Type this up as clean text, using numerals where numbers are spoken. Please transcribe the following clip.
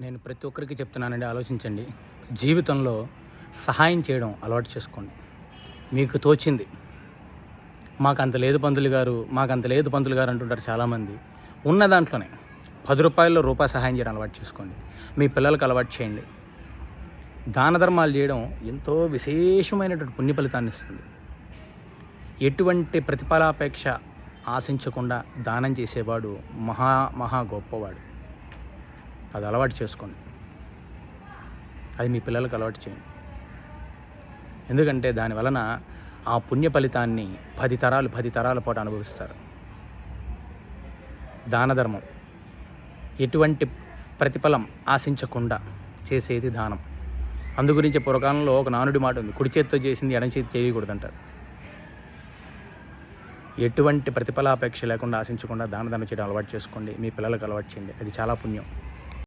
నేను ప్రతి ఒక్కరికి చెప్తున్నానండి, ఆలోచించండి. జీవితంలో సహాయం చేయడం అలవాటు చేసుకోండి. మీకు తోచింది. మాకంత లేదు పంతులు గారు, మాకంత లేదు పంతులు గారు అంటుంటారు చాలామంది. ఉన్న దాంట్లోనే రూ. 10 సహాయం చేయడం అలవాటు చేసుకోండి. మీ పిల్లలకు అలవాటు చేయండి. దాన ధర్మాలు చేయడం ఎంతో విశేషమైనటువంటి పుణ్య ఫలితాన్ని ఇస్తుంది. ఎటువంటి ప్రతిఫలాపేక్ష ఆశించకుండా దానం చేసేవాడు మహా గొప్పవాడు. అది అలవాటు చేసుకోండి. అది మీ పిల్లలకు అలవాటు చేయండి. ఎందుకంటే దాని వలన ఆ పుణ్య ఫలితాన్ని 10 తరాల పాటు అనుభవిస్తారు. దాన ధర్మం ఎటువంటి ప్రతిఫలం ఆశించకుండా చేసేది దానం. అందుగురించి పూర్వకాలంలో ఒక నానుడి మాట ఉంది, కుడి చేతితో చేసింది ఎడమ చేతి చేయకూడదంటారు. ఎటువంటి ప్రతిఫలాపేక్ష లేకుండా ఆశించకుండా దాన ధర్మం చేయడం అలవాటు చేసుకోండి. మీ పిల్లలకు అలవాటు చేయండి. అది చాలా పుణ్యం.